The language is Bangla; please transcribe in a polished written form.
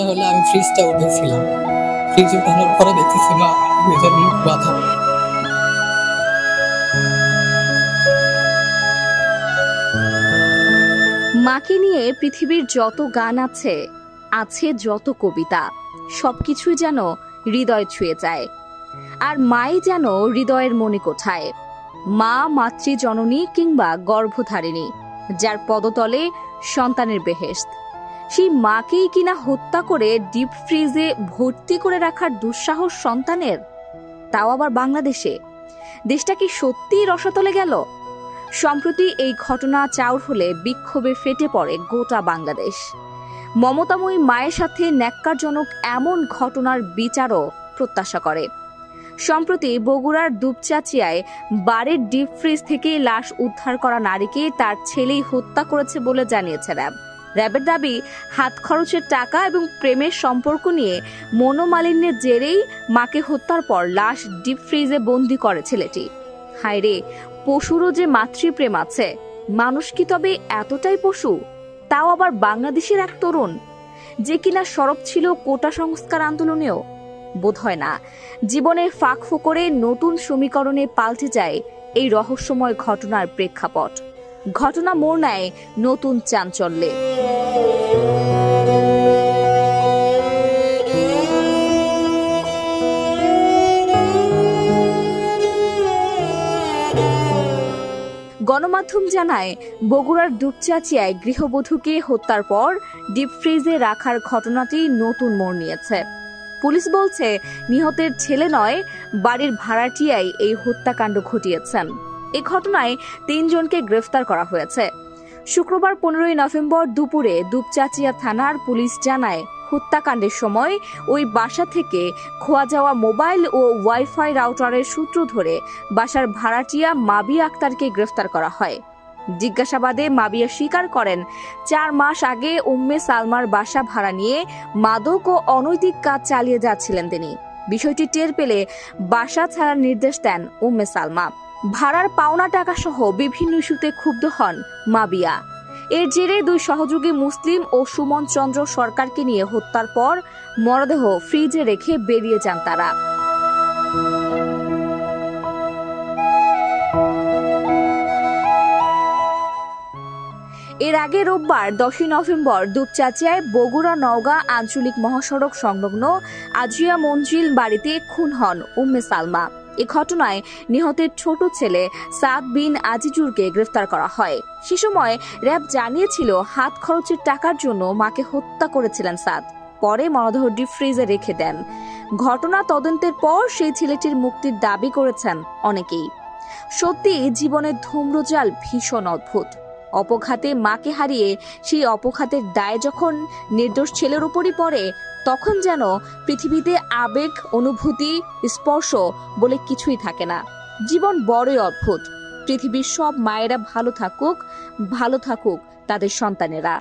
হলে আমি ফ্রিজটা উঠেছিলাম। ফ্রিজ উঠানোর পরে দেখতেছি মা ফ্রিজের মুখ বাঁধা। মাকে নিয়ে পৃথিবীর যত গান আছে, আছে যত কবিতা, সবকিছুই যেন হৃদয় ছুঁয়ে যায়। আর মাই যেন হৃদয়ের মণিকোঠায়। মা মাতৃজননী কিংবা গর্ভধারিণী, যার পদতলে সন্তানের বেহেশত। সেই মাকেই কিনা হত্যা করে ডিপ ফ্রিজে ভর্তি করে রাখার দুঃসাহস সন্তানের, তাও আবার বাংলাদেশে। দেশটা কি সত্যিই রসাতলে গেল? সম্প্রতি এই ঘটনা চাউর হলে বিক্ষোভে ফেটে পড়ে গোটা বাংলাদেশ। মমতাময়ী মায়ের সাথে ন্যাক্কারজনক এমন ঘটনার বিচারও প্রত্যাশা করে। সম্প্রতি বগুড়ার দুপচাচিয়ায় বাড়ির ডিপ ফ্রিজ থেকে লাশ উদ্ধার করা নারীকে তার ছেলেই হত্যা করেছে বলে জানিয়েছে র্যাব। র্যাবের দাবি, হাত খরচের টাকা এবং প্রেমের সম্পর্ক নিয়ে মনোমালিন্যের জেরেই মাকে হত্যার পর লাশ ডিপ ফ্রিজে বন্দি করে ছেলেটি। হায়রে, পশুরও যে মাতৃপ্রেম আছে। মানুষ কি তবে এতটাই পশু? তাও আবার বাংলাদেশের এক তরুণ, যে কিনা সরব ছিল কোটা সংস্কার আন্দোলনেও। বোধ হয় না জীবনের ফাঁক ফোকরে নতুন সমীকরণে পাল্টে যায় এই রহস্যময় ঘটনার প্রেক্ষাপট। ঘটনা মোড় নেয় নতুন চাঞ্চল্যে। গণমাধ্যম জানায়, বগুড়ার দুপচাচিয়ায় গৃহবধূকে হত্যার পর ডিপ ফ্রিজে রাখার ঘটনাটি নতুন মোড় নিয়েছে। পুলিশ বলছে, নিহতের ছেলে নয়, বাড়ির ভাড়াটিয়াই এই হত্যাকাণ্ড ঘটিয়েছেন। এই ঘটনায় ৩ জনকে গ্রেফতার করা হয়েছে। শুক্রবার ১৫ নভেম্বর দুপুরে দুপচাচিয়া থানার পুলিশ জানায়, হত্যাকাণ্ডের সময় ওই বাসা থেকে খোয়া যাওয়া মোবাইল ও ওয়াইফাই রাউটারের সূত্র ধরে বাসার ভাড়াটিয়া মাবিয়া আক্তারকে গ্রেফতার করা হয়। জিজ্ঞাসাবাদে মাবিয়া স্বীকার করেন, ৪ মাস আগে উম্মে সালমার বাসা ভাড়া নিয়ে মাদক ও অনৈতিক কাজ চালিয়ে যাচ্ছিলেন তিনি। বিষয়টি টের পেলে বাসা ছাড়ার নির্দেশ দেন উম্মে সালমা। ভাড়ার পাওনা টাকা সহ বিভিন্ন ইস্যুতে ক্ষুব্ধ হন মাবিয়া। এর জেরে ২ সহযোগী মুসলিম ও সুমন চন্দ্র সরকারকে নিয়ে হত্যার পর মরদেহ ফ্রিজে রেখে বেরিয়ে যান তারা। এর আগে রোববার ১০ নভেম্বর দুপচাচিয়ায় বগুড়া নওগাঁ আঞ্চলিক মহাসড়ক সংলগ্ন আজিয়া মঞ্জিল বাড়িতে খুন হন উম্মে সালমা। এ ঘটনায় নিহতের ছোট ছেলে সাদ বিন আজিজুরকে গ্রেফতার করা হয়। সে সময় র্যাব জানিয়েছিল, হাত খরচের টাকার জন্য মাকে হত্যা করেছিলেন সাদ। পরে মরদেহ ডিপ ফ্রিজে রেখে দেন। ঘটনা তদন্তের পর সেই ছেলেটির মুক্তির দাবি করেছেন অনেকেই। সত্যি জীবনের ধূম্রজাল ভীষণ অদ্ভুত। অপঘাতে মাকে হারিয়ে সেই অপঘাতের দায় যখন নির্দোষ ছেলের উপরই পড়ে, তখন যেন পৃথিবীতে আবেগ, অনুভূতি, স্পর্শ বলে কিছুই থাকে না। জীবন বড়ই অদ্ভুত। পৃথিবীর সব মায়েরা ভালো থাকুক তাদের সন্তানেরা।